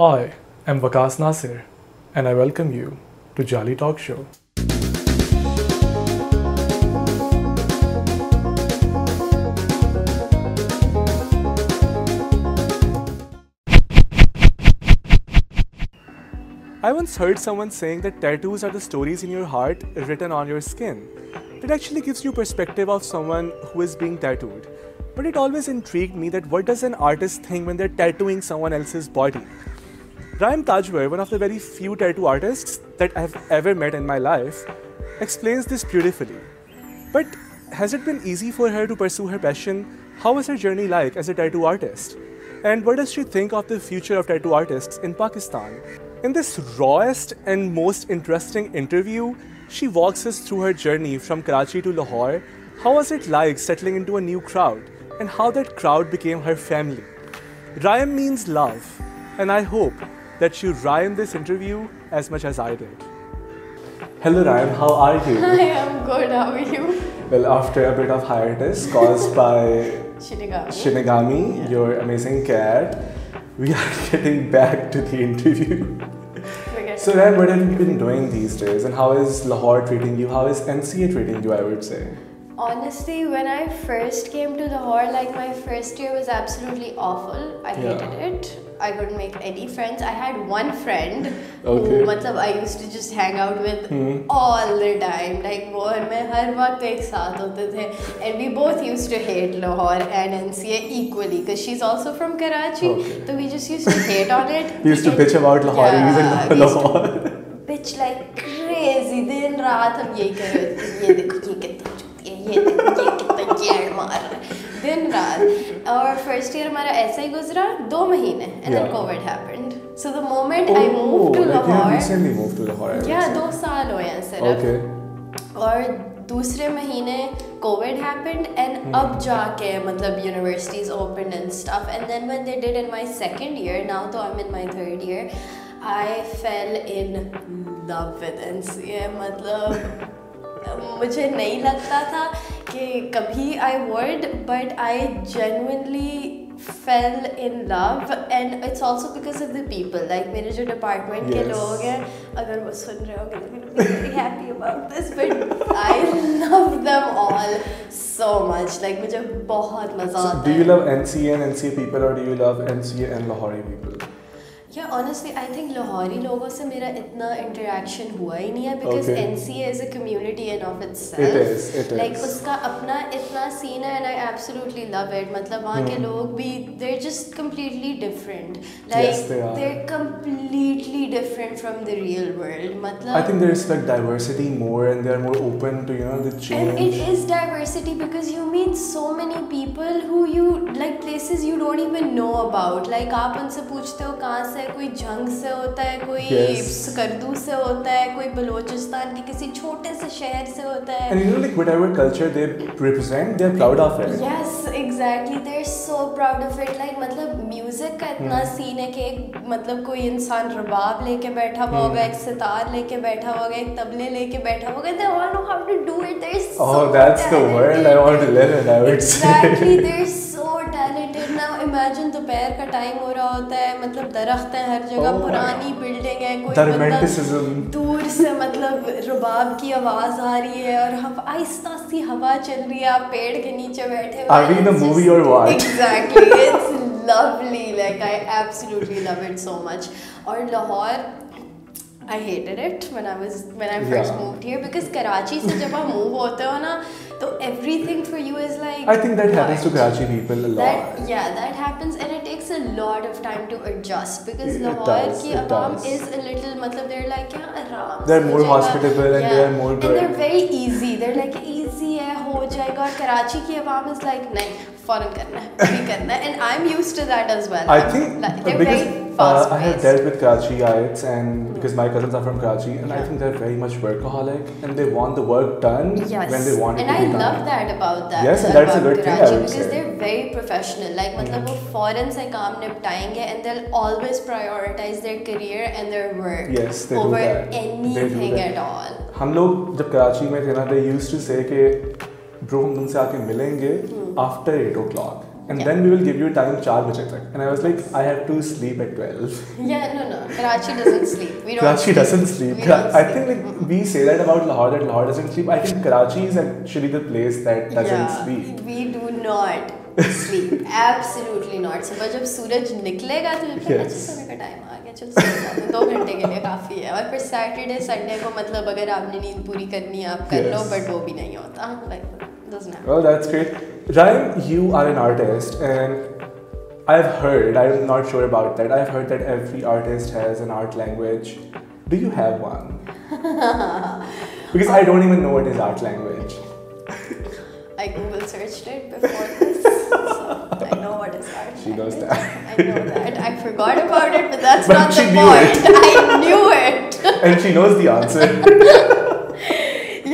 I am Waqas Nasir and I welcome you to Jolly Talk Show. I once heard someone saying that tattoos are the stories in your heart written on your skin. It actually gives you perspective of someone who is being tattooed. But it always intrigued me that what does an artist think when they're tattooing someone else's body? Rayem Tajwer, one of the very few tattoo artists that I've ever met in my life, explains this beautifully. But has it been easy for her to pursue her passion? How was her journey like as a tattoo artist? And what does she think of the future of tattoo artists in Pakistan? In this rawest and most interesting interview, she walks us through her journey from Karachi to Lahore. How was it like settling into a new crowd? And how that crowd became her family. Rayem means love, and I hope that you rhyme this interview as much as I did. Hello Rayem, how are you? I am good, how are you? Well, after a bit of hiatus caused by Shinigami, yeah. Your amazing cat, we are getting back to the interview. So Rayem, what have you been doing these days, and how is Lahore treating you? How is NCA treating you, I would say? Honestly, when I first came to Lahore, like my first year was absolutely awful. I hated it. I couldn't make any friends. I had one friend who I used to just hang out with all the time. Like वो और मैं हर वक्त एक साथ होते थे. And we both used to hate Lahore and NCA equally because she's also from Karachi. So we just used to hate on it. We used to bitch about Lahore and Lahore. Bitch like crazy. दिन रात हम यही कर रहे थे. ये देखो ये कितना ये कितना गेड़ मार रहा है दिन रात और फर्स्ट ईयर हमारा ऐसा ही गुजरा 2 महीने and then COVID happened. So the moment I moved to Lahore, recently moved to Lahore. Yeah, 2 साल हुए हैं सिर्फ. और दूसरे महीने COVID happened and अब जाके मतलब universities opened and stuff, and then when they did in my second year, now though I'm in my 3rd year, I fell in love with NCA. मतलब मुझे नहीं लगता था कि कभी I would, but I genuinely fell in love, and it's also because of the people. Like मेरे जो department के लोग हैं, अगर वो सुन रहे होंगे तो I'm very happy about this, but I love them all so much. Like मुझे बहुत मजा आता है. Do you love NCA and NCA people, or do you love NCA and Lahori people? Yeah, honestly, I think Lahori लोगों से मेरा इतना interaction हुआ ही नहीं है because NCA is a community in of itself. It is. Like उसका अपना इतना scene है and I absolutely love it. मतलब वहाँ के लोग भी they're just completely different. Like yes, they're completely different from the real world. मतलब I think there's like diversity more and they're more open to the change. And it is diversity because you meet so many people who you like places you don't even know about. Like आप उनसे पूछते हो कहाँ से कोई जंग से होता है, कोई स्कर्दू से होता है, कोई बलोचिस्तान के किसी छोटे से शहर से होता है. And like whatever culture they represent, they're proud of it. Yes, exactly. They're so proud of it. Like मतलब म्यूजिक का इतना सीन है कि मतलब कोई इंसान रबाब लेके बैठा हुआ होगा, एक सितार लेके बैठा होगा, एक तबले लेके बैठा होगा. They all know how to do it. They're so that's talented. The world I want to live in, I would say. Exactly. They're so talented. Now imagine दोपहर का टाइम हो रहा होता है, मतलब दरख्त है हर जगह, पुरानी बिल्डिंग है, कोई बंदा दूर से मतलब रुबाब की आवाज आ रही है और आहिस्ता सी हवा चल रही है, आप पेड़ के नीचे बैठे हुए. Are we in a movie or what? Exactly. It's lovely. Like I absolutely love it so much. और Lahore, I hated it when I first moved here because Karachi से जब आप move होते हो ना तो everything for you is like. I think that happens to Karachi people a lot. That happens and it takes a lot of time to adjust because Lahore की आवाम is a little मतलब they're like आराम. They're more hospitable and they're more good. And they're very easy. They're like easy है हो जाएगा और Karachi की आवाम is like नहीं फौरन करना है अभी करना है, and I'm used to that as well. I think like, they're very fast. I have dealt with Karachiites and because my cousins are from Karachi and I think they're very much workaholic and they want the work done when they want it to be done. And I love that about that. Yes, and that's a good thing I would because they're very professional. Like मतलब वो फौरन से काम निपटाएंगे and they'll always prioritize their career and their work over anything at all. हम लोग जब कराची में थे ना, they used to say कि bro हम तुमसे आके मिलेंगे after 8 o'clock. and then we will give you time 4 baje tak. And I was like, I have to sleep at 12. Yeah, no. Karachi doesn't sleep. We don't Karachi doesn't sleep. I sleep. think like we say that about Lahore, that Lahore doesn't sleep. I think Karachi is actually the place that doesn't sleep. We do not sleep. Absolutely not. सुबह जब सूरज निकलेगा तो अच्छा सोने का time आ गया, चल सो जाते हैं, 2 घंटे के लिए काफ़ी है. और फिर सैटरडे संडे को मतलब अगर आपने नींद पूरी करनी है आप कर लो, बट वो भी नहीं होता. Like, doesn't happen. Well, that's great. Rayem, you are an artist, and I've heard, I'm not sure about that, I've heard that every artist has an art language. Do you have one? Because I don't even know what is art language. I Google searched it before this, so I know what is art. She knows that. I know that. I forgot about it, but that's But not she the knew point. I knew it. And she knows the answer.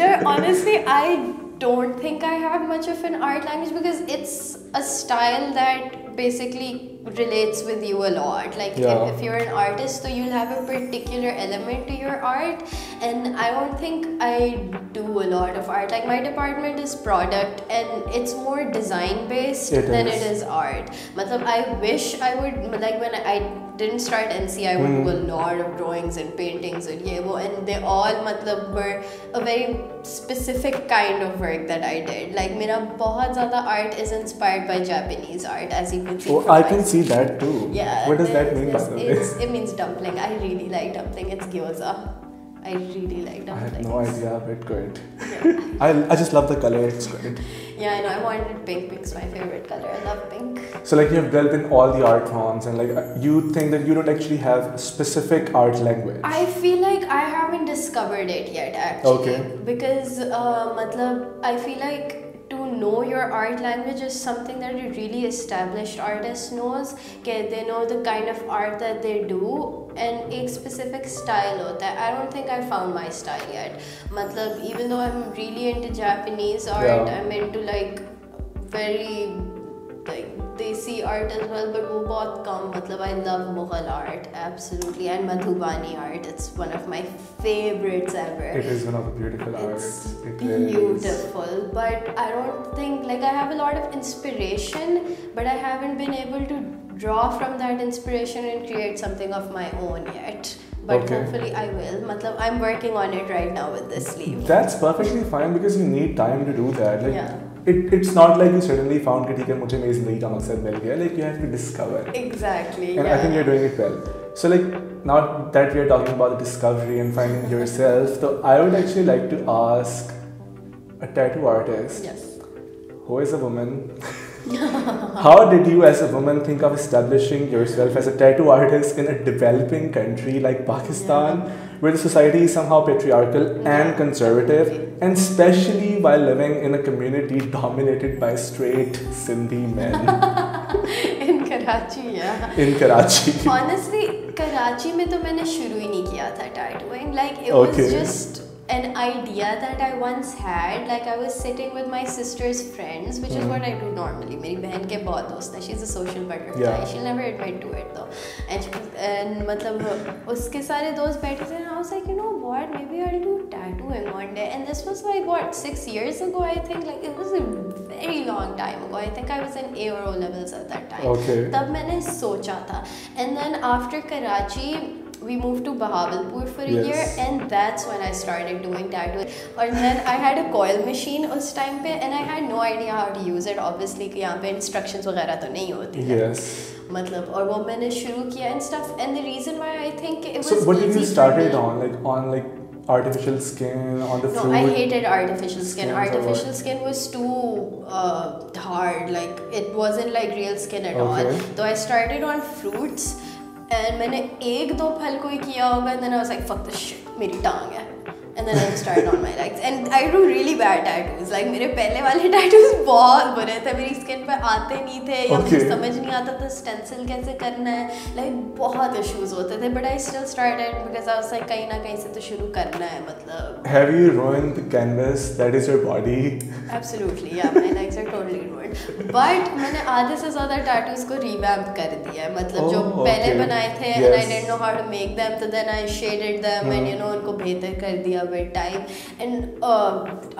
Yeah, honestly, I don't think I have much of an art language because it's a style that basically relates with you a lot. Like if you're an artist, so you'll have a particular element to your art, and I don't think I do a lot of art. Like my department is product and it's more design based than it is art. Matlab, I wish I would, like when I didn't start NC, I would do a lot of drawings and paintings and and they all matlab were a very specific kind of work that I did. Like mera bahut zyada art is inspired by Japanese art, as you can see. Oh, I can see that too. Yeah. What does that mean, by the way? It means dumpling. I really like dumpling. It's gyoza. I really like dumplings. I have no idea, but good. Yeah. I just love the color. It's good. Yeah, I know. I wanted pink. Pink's my favorite color. I love pink. So like you have delved in all the art forms, and like you think that you don't actually have specific art language. I feel like I haven't discovered it yet, actually. Okay. Because I feel like to know your art language is something that a really established artist knows. They know the kind of art that they do and a specific style hota hai. I don't think I found my style yet. Matlab, even though I'm really into Japanese art, I'm into like very like desi art as well, but wo bahut kam. Matlab, I love Mughal art, absolutely, and Madhubani art. It's one of my favorites ever. It is one of the beautiful arts. It's beautiful, but I don't think, like, I have a lot of inspiration, but I haven't been able to draw from that inspiration and create something of my own yet. But hopefully I will. Matlab, I'm working on it right now with this sleeve. That's perfectly fine because you need time to do that. Like, it's not like you suddenly found that मुझे मेरी ज़िंदगी का मकसद मिल गया. Like, you have to discover. Exactly. And I think you're doing it well. So like, now that we are talking about the discovery and finding yourself, so I would actually like to ask a tattoo artist who is a woman. How did you as a woman think of establishing yourself as a tattoo artist in a developing country like Pakistan, where the society is somehow patriarchal and conservative, and especially while living in a community dominated by straight Sindhi men? In Karachi, In Karachi. Honestly, Karachi में तो मैंने शुरू ही नहीं किया था tattooing. Like, it was just an idea that I once had. Like, I was sitting with my sister's friends, which is what I do normally. मेरी बहन के बहुत दोस्त हैं. She's a social butterfly. She'll never admit to it though. And मतलब उसके सारे दोस्त बैठे थे, and I was like, you know what? Maybe I'll do tattooing one day. And this was like what, 6 years ago, I think. Like, it was a very long time ago. I think I was in A or O levels at that time. तब मैंने सोचा था. And then after Karachi, we moved to Bahawalpur for a year, and that's when I started doing tattooing. And then I had a coil machine उस time पे, and I had no idea how to use it. Obviously कि यहाँ पे instructions वगैरह तो नहीं होती है. मतलब, और वो मैंने शुरू किया and stuff. And the reason why I think it was so what did you started on? Like artificial skin, on the fruit? No, I hated artificial skin. Artificial skin was too hard. Like, it wasn't like real skin at all. So I started on fruits. And मैंने 1-2 फल कोई किया होगा, and then I was like, fuck this shit, मेरी टांग है. And then I started on my legs. And I do really bad tattoos. Like, मेरे पहले वाले tattoos बहुत बुरे थे. मेरी skin पे आते नहीं थे, या मुझे समझ नहीं आता था stencil कैसे करना है. Like, बहुत issues होते थे. But I still started because I was like, कहीं ना कहीं से तो शुरू करना है, मतलब. Have you ruined the canvas that is your body? Absolutely, yeah. My legs are totally ruined. But मैंने आधे से ज़्यादा tattoos को revamp कर दिया है. मतलब जो पहले बनाए थे, and I didn't know how to make them, so then I shaded them and उनको बेहतर कर दिया. with time. And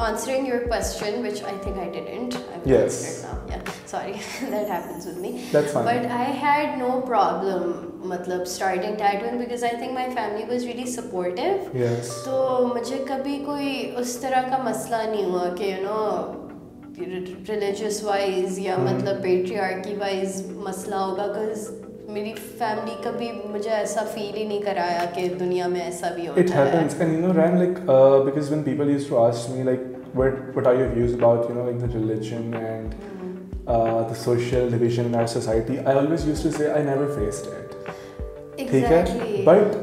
answering your question, which I think I didn't. I've Yes. answered now. Yeah, sorry, that happens with me. That's fine. But I had no problem, मतलब starting tattooing because I think my family was really supportive. Yes. तो मुझे कभी कोई उस तरह का मसला नहीं हुआ कि religious wise या मतलब patriarchy wise मसला होगा, because मेरी फैमिली कभी मुझे ऐसा फील ही नहीं कराया कि दुनिया में ऐसा भी होता है. It happens, and Ryan, like because when people used to ask me like what are your views about like the religion and the social division in our society, I always used to say I never faced it. Exactly. But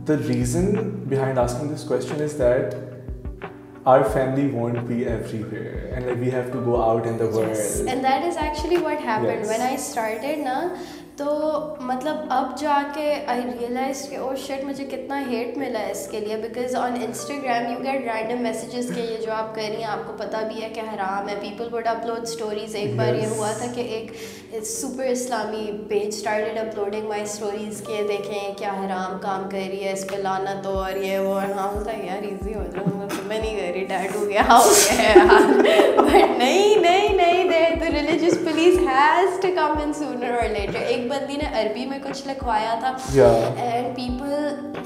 the reason behind asking this question is that our family won't be everywhere, and like we have to go out in the world. Yes, and that is actually what happened. Yes. When I started ना, तो मतलब अब जाके I realized कि oh shit, मुझे कितना hate मिला है इसके लिए, because on Instagram you get random messages कि ये जो आप कर रही हैं आपको पता भी है कि हराम है. People would upload stories. एक बार ये हुआ था कि एक super Islami page started uploading my stories कि देखें क्या हराम काम कर रही है, इस पे लानत हो और ये वो, and I was like यार easy हो जाओ, मैं नहीं कर रही, टैटू क्या हो गया है यार. But नहीं, the religious police has to come in sooner or later. एक बंदी ने अरबी में कुछ लिखवाया था, and people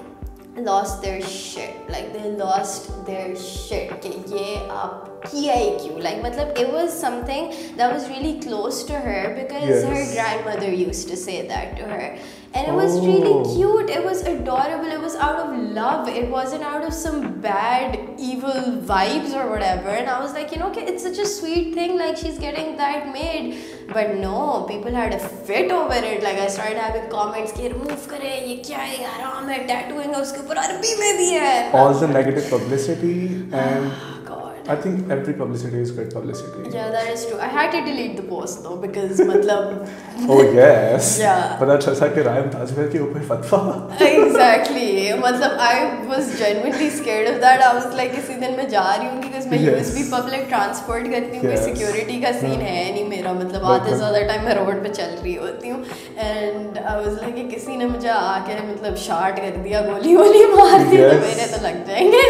lost their shit, like they lost their shit कि ये आप किया ही क्यों, like मतलब it was something that was really close to her because her grandmother used to say that to her, and it was really cute, it was adorable, it was out of love, it wasn't out of some bad evil vibes or whatever, and I was like okay, it's such a sweet thing, like she's getting that made. But no, people had a fit over it. Like I started having comments कि remove करे, ये क्या है, हराम है, tattooing है उसके ऊपर अरबी में भी है. All the negative publicity, and God. I think every publicity is good publicity. Yeah, that is true. I had to delete the post though because मतलब. Oh yes. Yeah. पता चला कि रायम ताजवर के ऊपर फतवा. Exactly. मतलब I was genuinely scared of that. I was like किसी दिन मैं जा रही हूँ because मैं USB public transport करती हूँ, कोई security का scene है नहीं मेरा, मतलब आधे ज़्यादा टाइम मैं रोड पे चल रही होती हूँ, and I was like कि किसी ने मुझे आके मतलब शॉट कर दिया, गोली मार दी तो मेरे तो लग जाएंगे.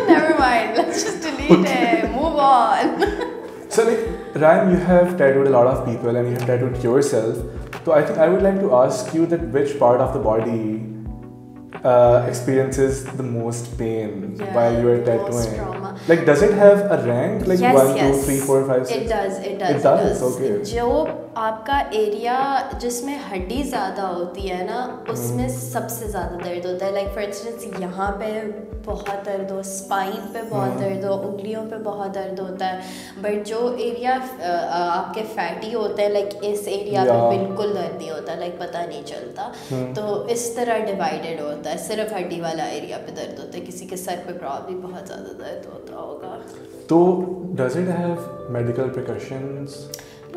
Never mind. Let's just delete it. Move on. So like Ryan, you have tattooed a lot of people and you have tattooed yourself. So I think I would like to ask you that which part of the body experiences the most pain while you are tattooing? Trauma. Like does it have a rank? Like yes, 1, 2, 3, 4, 5, 6? It does. Okay. जो आपका area जिसमें हड्डी ज़्यादा होती है ना, उसमें सबसे ज़्यादा दर्द होता है. लाइक फॉर इंस्टेंस यहाँ पे बहुत दर्द हो, स्पाइन पे बहुत दर्द हो, उंगलियों पे बहुत दर्द होता है. बट जो एरिया आपके फैटी होते हैं, लाइक इस एरिया पे बिल्कुल दर्द नहीं होता, लाइक पता नहीं चलता. तो इस तरह डिवाइडेड होता है. सिर्फ हड्डी वाला एरिया पे दर्द होता है, किसी के सर पे प्रॉब्लम बहुत ज़्यादा दर्द होता होगा. तो does it have medical precautions?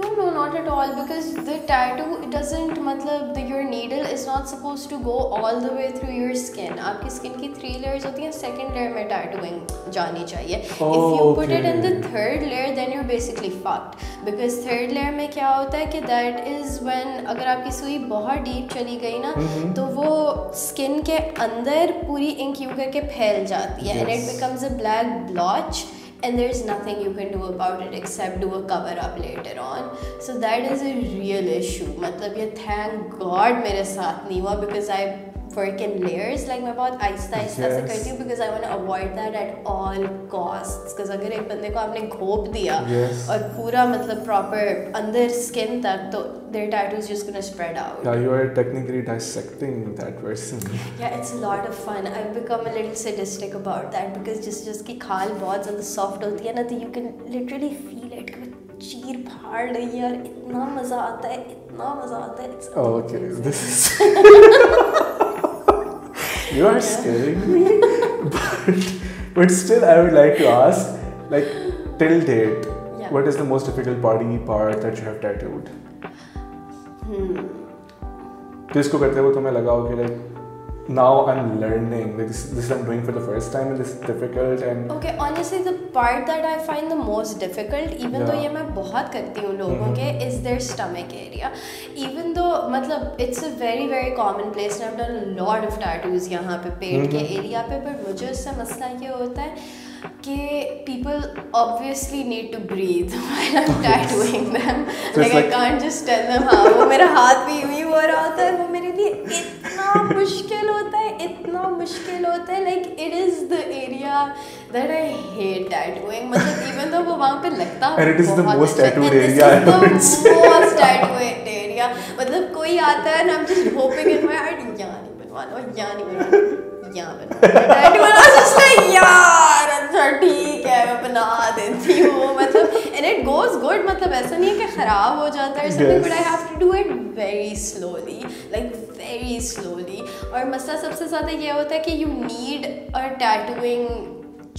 No, not at all, because the tattoo, it doesn't, मतलब your needle is not supposed to go all the way through your skin. आपकी skin की 3 layers होती हैं, second layer में tattooing जानी चाहिए. If you put it in the third layer, then you're basically fucked. Because third layer में क्या होता है कि that is when अगर आपकी सुई बहुत deep चली गई ना, तो वो skin के अंदर पूरी ink यूँ करके फैल जाती है, and it becomes a black blotch. And there's nothing you can do about it except do a cover up later on. So that is a real issue. मतलब ये thank God मेरे साथ नहीं हुआ, because I work in layers. Like मैं बहुत आहिस्ता से करती हूँ because I want to avoid that at all costs. Because अगर एक बंदे को आपने घोप दिया और पूरा मतलब proper अंदर skin तक, तो their tattoo is just gonna spread out. Yeah, you are technically dissecting that person. Yeah, it's a lot of fun. I've become a little sadistic about that because just की खाल बहुत ज़्यादा soft होती है ना, तो you can literally feel it. चीर फाड़ रही है, इतना मज़ा आता है, इतना मज़ा आता है. Okay, this is. You are scaring me, but still I would like to ask, like till date, what is the most difficult body part that you have tattooed? तो इसको करते हुए तुम्हें लगा हो कि like now I'm learning. Like this I'm doing for the first time and this is difficult and. Okay, honestly, the part that I find the most difficult, even though ये मैं बहुत करती हूँ लोगों के, is their stomach area. Even though मतलब it's a very very common place and I've done a lot of tattoos यहाँ पे पेट के area पे, पर मुझे उससे मसला ये होता है कि people obviously need to breathe while I'm tattooing them. Like I can't just tell them हाँ वो मेरा हाथ भी यूँ ही हो रहा होता है, वो मेरे लिए इतना मुश्किल होता है, इतना मुश्किल होता है. Like it is the area that I hate tattooing. मतलब even though वो वहाँ पे लगता है and it is the most tattooed area. This is the most tattooed area. मतलब कोई आता है and I'm just hoping in my heart यहाँ नहीं बनवाना, यहाँ नहीं बनवाना, यहाँ बनवाना tattoo. And I was just like यार अच्छा ठीक है मैं बना देती हूँ मतलब. And it goes good, मतलब ऐसा नहीं है कि खराब हो जाता है something, but I have to do it very slowly, like very slowly. और मसला सबसे ज़्यादा ये होता है कि you need a tattooing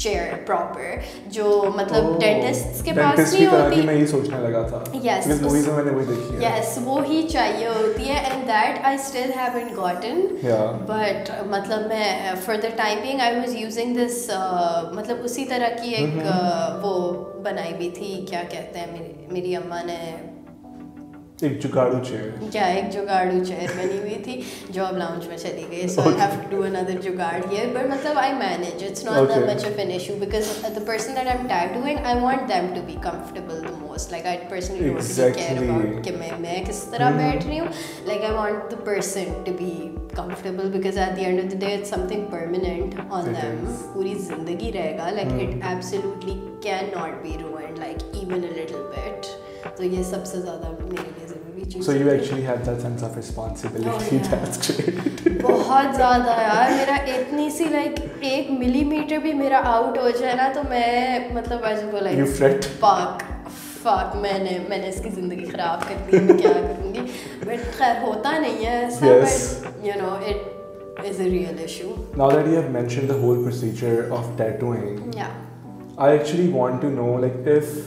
chair proper, जो मतलब डेंटिस्ट के पास नहीं होती. मैं ये सोचने लगा था. Yes, because movies में मैंने वही देखी है. Yes, वो ही चाहिए होती है and that I still haven't gotten. Yeah. But मतलब मैं for the time being I was using this मतलब उसी तरह की एक वो बनाई भी थी, क्या कहते हैं मेरी अम्मा ने, एक जुगाड़ू चेयर. क्या एक जुगाड़ू चेयर बनी हुई थी, जॉब लाउंज में चली गई. So I have to do another जुगाड़ here, but मतलब I manage. It's not that much of an issue because the person that I'm tattooing, I want them to be comfortable the most. Like I personally don't really care about कि मैं किस तरह बैठ रही हूँ. Like I want the person to be comfortable because at the end of the day it's something permanent on them. पूरी जिंदगी रहेगा. Like it absolutely cannot be ruined, like even a little bit. तो ये सबसे ज़्यादा मेरे लिए ज़रूरी चीज़. So you actually have that sense of responsibility. That's great. बहुत ज़्यादा यार. मेरा इतनी सी like 1 मिलीमीटर भी मेरा आउट हो जाए ना तो मैं मतलब आज को like you fret. fuck मैंने इसकी ज़िंदगी ख़राब कर दी, मैं क्या करूँगी. But खैर होता नहीं है ऐसा. But you know it is a real issue. Now that you have mentioned the whole procedure of tattooing, yeah, I actually want to know like if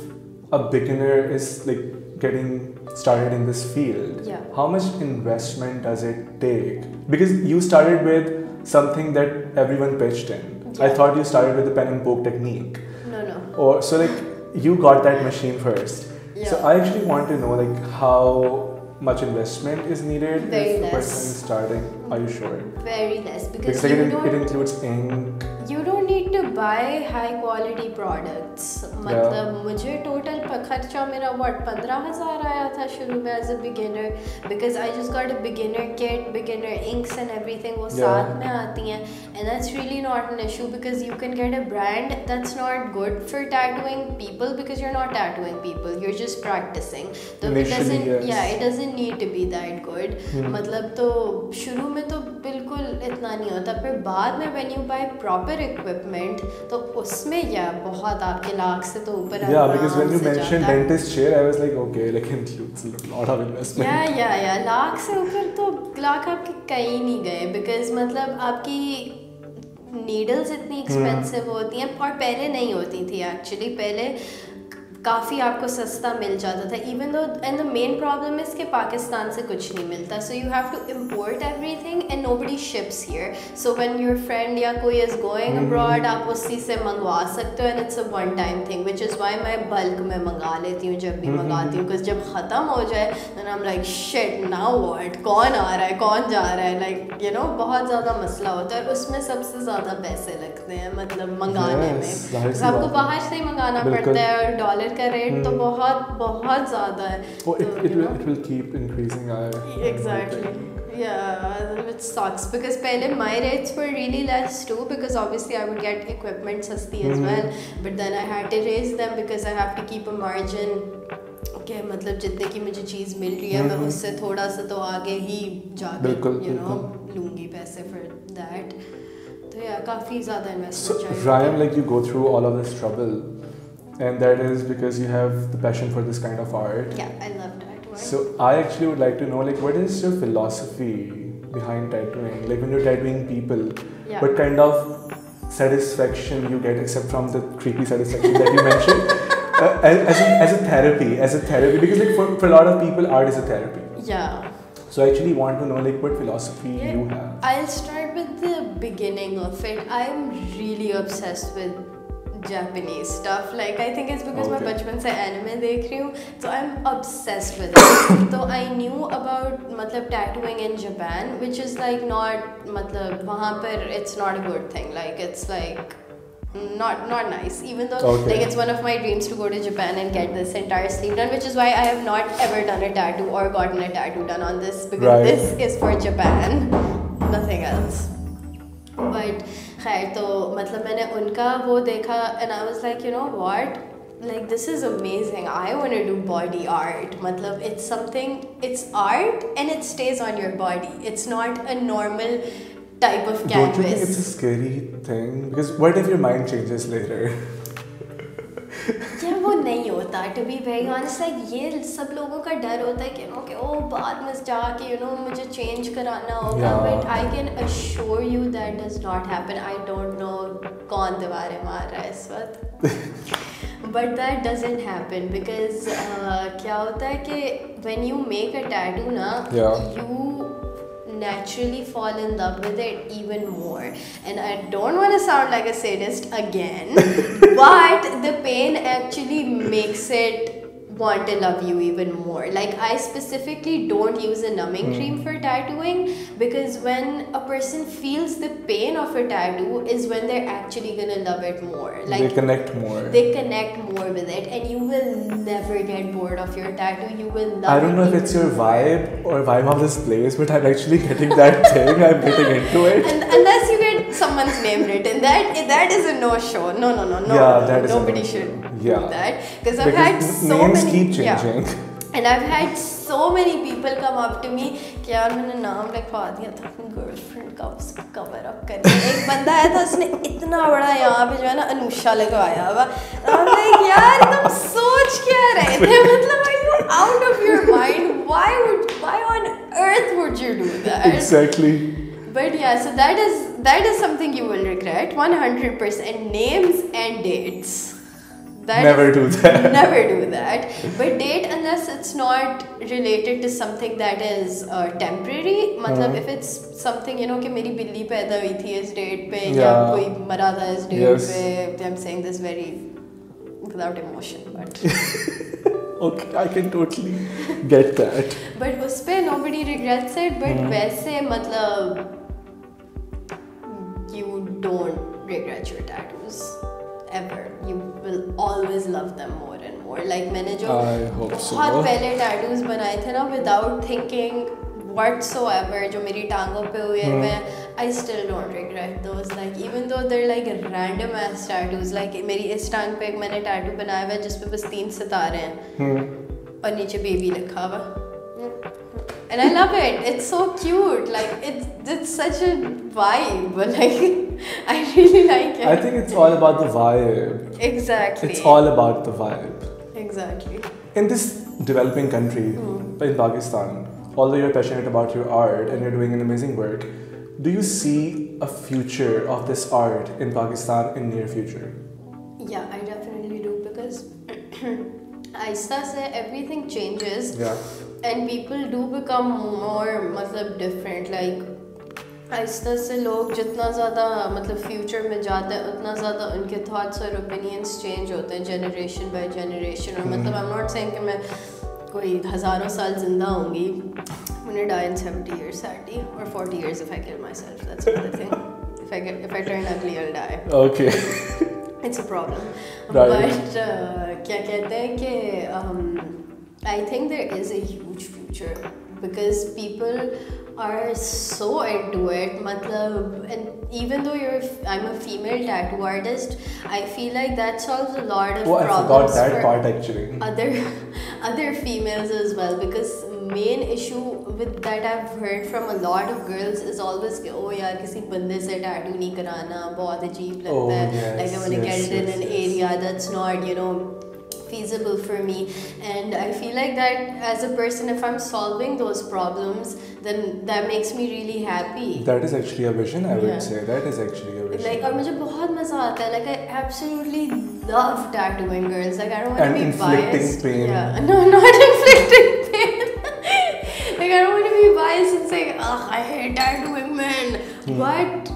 a beginner is like getting started in this field, how much investment does it take? Because you started with something that everyone pitched in. I thought you started with the pen and poke technique. No. Or so like you got that machine first. So I actually want to know like how much investment is needed if a person is starting. Are you sure? Very less because it includes ink. You don't need to buy high quality products. मतलब मुझे total खर्चा मेरा 15,000 आया था शुरू में as a beginner because I just got a beginner kit, beginner inks and everything वो साथ में आती हैं. And that's really not an issue because you can get a brand that's not good for tattooing people because you're not tattooing people, you're just practicing. So it doesn't need to be that good. मतलब तो शुरू में तो बिल्कुल इतना नहीं होता, पर बाद में when you buy proper equipment तो उसमें बहुत आपके लाख से तो ऊपर. Because when you mentioned dentist chair, I was like, okay, like includes a lot of investment. Lakh से ऊपर तो लाख आपके कहीं नहीं गए because मतलब आपकी नीडल्स इतनी एक्सपेंसिव होती हैं और पहले नहीं होती थी एक्चुअली. पहले काफ़ी आपको सस्ता मिल जाता था even though and the main problem is कि पाकिस्तान से कुछ नहीं मिलता, so you have to import everything and nobody ships here. So when your friend या कोई is going abroad आप उसी से मंगवा सकते हो and it's a one time thing which is why मैं bulk में मंगा लेती हूँ जब भी मंगाती हूँ because जब ख़त्म हो जाए then I'm like shit now what, कौन आ रहा है कौन जा रहा है, like you know बहुत ज़्यादा मसला होता है. उसमें सबसे ज़्यादा पैसे लगते हैं मतलब मंगाने में. आपको बाहर से ही मंगाना पड़ता है और डॉलर का रेट तो बहुत ज़्यादा है. It will keep increasing. Exactly. Which sucks because पहले my rates were really less too because obviously I would get equipment सस्ती as well, but then I had to raise them because I have to keep a margin. Okay, मतलब जितने की मुझे चीज़ मिल रही है मैं उससे थोड़ा सा तो आगे ही जाकर you know लूँगी पैसे for that. तो काफ़ी ज़्यादा investment चाहिए. So Rayem, like you go through all of this trouble. And that is because you have the passion for this kind of art. Yeah, I love tattooing. So I actually would like to know, like, what is your philosophy behind tattooing? Like, when you're tattooing people, what kind of satisfaction you get, except from the creepy satisfaction that you mentioned, as a therapy, because like for a lot of people, art is a therapy. Yeah. So I actually want to know like what philosophy you have. I'll start with the beginning of it. I'm really obsessed with Japanese stuff. Like I think it's because मैं बचपन से anime देख रही हूँ, so I'm obsessed with it. So I knew about मतलब tattooing in Japan, which is like not मतलब वहाँ पर it's not a good thing. Like it's like not nice. Even though like it's one of my dreams to go to Japan and get this entire sleeve done, which is why I have not ever done a tattoo or gotten a tattoo done on this because this is for Japan, nothing else. But खैर तो मतलब मैंने उनका वो देखा and I was like, you know what, like this is amazing. I want to do body art. मतलब it's something, it's art and it stays on your body. It's not a normal type of canvas. Don't you think it's a scary thing? Because what if your mind changes later? यार वो नहीं होता, to be very honest. Like ये सब लोगों का डर होता है कि कि ओ बाद में जाके मुझे change कराना होगा, but I can assure you that does not happen. I don't know कौन दीवारें मार रहा है इस वक्त, but that doesn't happen because क्या होता है कि when you make a tattoo ना, you naturally fall in love with it even more. And I don't want to sound like a sadist again, but the pain actually makes it want to love you even more. Like I specifically don't use a numbing cream for tattooing because when a person feels the pain of a tattoo is when they're actually gonna love it more. Like they connect more. They connect more with it, and you will never get bored of your tattoo. You will love it. I don't know if it's your vibe or vibe of this place, but I'm actually getting that thing. I'm getting into it. And unless you get someone's name written, that is a no-show. No. Yeah, that is nobody should do that because I've had so many. Keep changing. And I've had so many people come up to me कि यार मैंने नाम लिखवा दिया था अपनी girlfriend का, उसको कवर अप करने। एक बंदा आया था, उसने इतना बड़ा यहाँ पे जो है ना अनुषा लगवाया हुआ। I'm like यार तुम सोच क्या रहे थे? मतलब are you out of your mind? Why on earth would you do that? Exactly. But yeah, so that is something you will regret 100%. Names and dates. Never do that. Never do that. But date unless it's not related to something that is temporary. मतलब if it's something कि मेरी बिल्ली पैदा हुई थी इस date पे या कोई मरा था इस date पे. I'm saying this very without emotion, but. Okay, I can totally get that. But उस पे nobody regrets it. But वैसे मतलब you don't regret your tattoos. Ever. You will always love them more and more. Like मैंने जो बहुत पहले tattoos बनाए थे ना without thinking whatsoever, जो मेरी टांगों पे हुए मैं I still don't regret those. Like even though they're like random ass tattoos. Like मेरी इस टांग पे एक मैंने tattoo बनाया हुआ है जिसपे बस 3 सितारे हैं और नीचे baby लिखा हुआ. And I love it. It's so cute. Like it's such a vibe. Like I really like it. I think it's all about the vibe. Exactly. It's all about the vibe. Exactly. In this developing country, in Pakistan, although you're passionate about your art and you're doing an amazing work, do you see a future of this art in Pakistan in near future? Yeah, I definitely do because aista se everything changes. Yeah. And people do become more मतलब different. Like आहिस्ता से लोग जितना ज़्यादा मतलब future में जाते हैं उतना ज़्यादा उनके थॉट्स और ओपिनियंस चेंज होते हैं जनरेशन बाय जनरेशन. और मतलब आई एम नॉट सेइंग कि मैं कोई हज़ारों साल जिंदा होंगी. I'm gonna die in 70 years sadly, or 40 years if I kill myself. That's another thing. If I turn ugly, I'll die. Okay. It's a problem. Right. But क्या कहते हैं कि I think there is a huge future because people are so into it. Matlab, and even though I'm a female tattoo artist, I feel like that solves a lot of problems I forgot that part actually. Other females as well, because main issue with that I've heard from a lot of girls is always oh यार किसी बंदे से tattoo नहीं कराना, बहुत अजीब लगता है. Like I want to get it in an area that's not feasible for me. And I feel like that as a person, if I'm solving those problems, then that makes me really happy. That is actually a vision, I would say. That is actually a vision. Like और मुझे बहुत मजा आता है. Like I absolutely love tattooing girls. Like I don't want to be biased. Pain. Yeah, no, not inflicting pain. Like I don't want to be biased. like, ugh, I hate tattooing men. But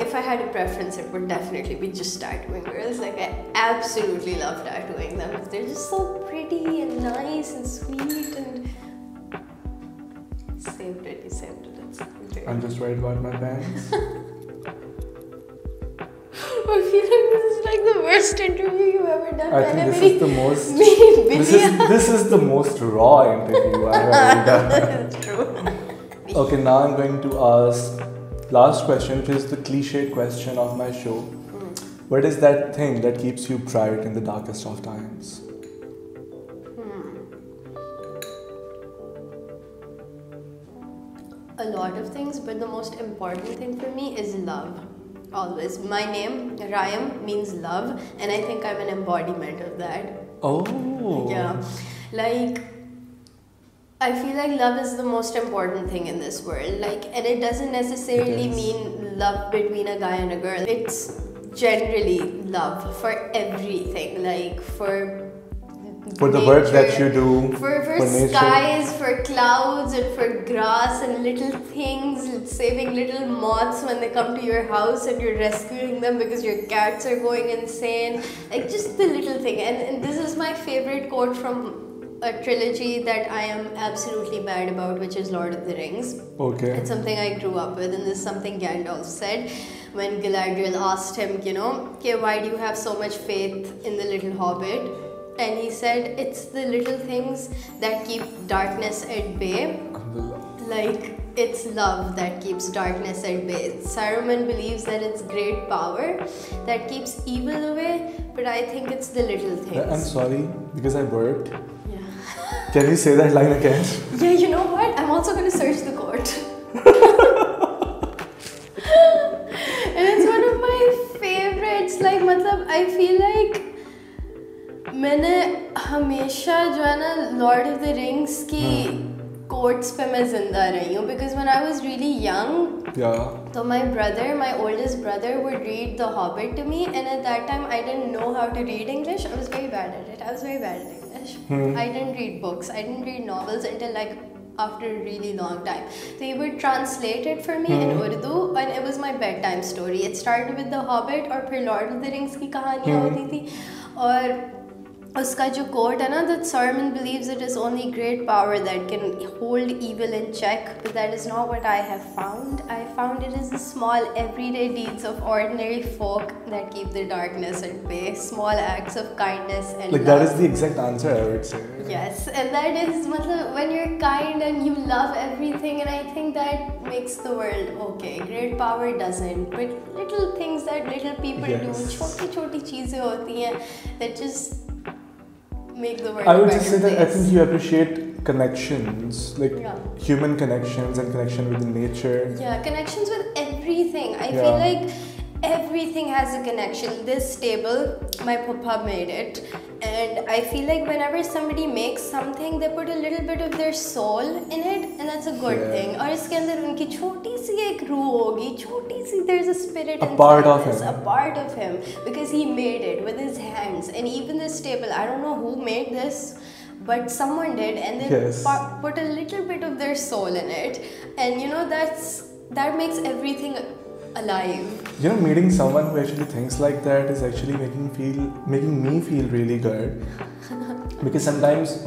if I had a preference, it would definitely be just tattooing girls. Like, I absolutely love tattooing them. They're just so pretty and nice and sweet and saved it. It's great. I'm just worried about my pants. I feel like this is like the worst interview you've ever done. I think this is the most raw interview I've ever done. That's true. Okay, now I'm going to ask last question, which is the cliched question of my show. What is that thing that keeps you bright in the darkest of times? A lot of things, but the most important thing for me is love. Always. My name, Rayem, means love, and I think I'm an embodiment of that. Oh. Yeah. Like, I feel like love is the most important thing in this world. Like, and it doesn't necessarily mean love between a guy and a girl. It's generally love for everything. Like, for the nature, work that you do, for skies, for clouds, and for grass and little things, saving little moths when they come to your house and you're rescuing them because your cats are going insane. Like, just the little thing. And this is my favorite quote from a trilogy that I am absolutely bad about, which is Lord of the Rings. Okay. It's something I grew up with, and this is something Gandalf said when Galadriel asked him, okay, why do you have so much faith in the little hobbit? And he said, it's the little things that keep darkness at bay. Like, it's love that keeps darkness at bay. Saruman believes that it's great power that keeps evil away, but I think it's the little things. I'm sorry, because I burped. Yeah. Can you say that line again? Yeah, you know what? I'm also going to search the quote. And it's one of my favorites. Like, I feel like मैंने हमेशा जो है ना Lord of the rings की quotes पे मैं जिंदा रही हूँ because when I was really young, so my oldest brother would read The Hobbit to me, and at that time I didn't know how to read English. I was very bad at it. I was very bad at English. I didn't read books. I didn't read novels until like after a really long time. So he would translate it for me in Urdu, and it was my bedtime story. It started with The Hobbit, और फिर Lord of the Rings की कहानियाँ होती थी, और उसका जो quote है ना, that Saruman believes it is only great power that can hold evil in check, but that is not what I have found. I found it is the small everyday deeds of ordinary folk that keep the darkness at bay, small acts of kindness and like love. That is the exact answer, I would say. Yes, and that is when you're kind and you love everything, and I think that makes the world okay. Great power doesn't, but little things that little people do, छोटी चीजें होती हैं that just make the world I would a just say better that I place. think you appreciate connections, like human connections and connection with nature. Yeah, connections with everything. I feel like everything has a connection. This table, my papa made it, and I feel like whenever somebody makes something, they put a little bit of their soul in it, and that's a good thing. और इसके अंदर उनकी छोटी सी एक रूह होगी, छोटी सी, there's a spirit inside, a part of him, because he made it with his hands. And even this table, I don't know who made this, but someone did, and they put a little bit of their soul in it, and that makes everything alive. Meeting someone who actually thinks like that is actually making me feel really good. Because sometimes,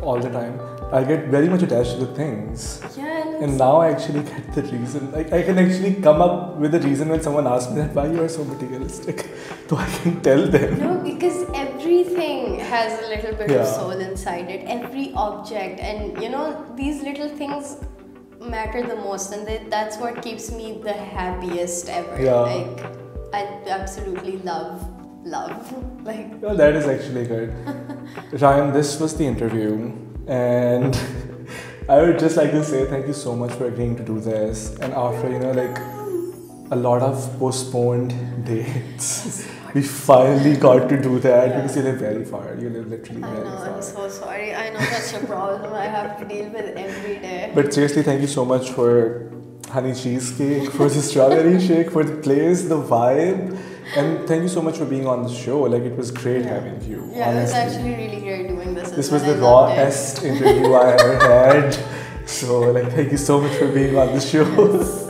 all the time, I get very much attached to things. And now I actually get the reason. Like, I can actually come up with a reason when someone asks me that, why you are so materialistic. So I can tell them. No, because everything has a little bit of soul inside it. Every object, and these little things matter the most, and that's what keeps me the happiest ever. Like, I absolutely love. Like, well, that is actually good. Rayem, this was the interview, and I would just like to say thank you so much for agreeing to do this, and after like a lot of postponed dates, we finally got to do that because you live very far. You live literally very far. I'm so sorry. I know that's a problem I have to deal with every day. But seriously, thank you so much for honey cheesecake, for the strawberry shake, for the place, the vibe, and thank you so much for being on the show. Like, it was great having you. Yeah, honestly. It was actually really great doing this. This was the rawest interview I ever had. So, like, thank you so much for being on the show. Yes.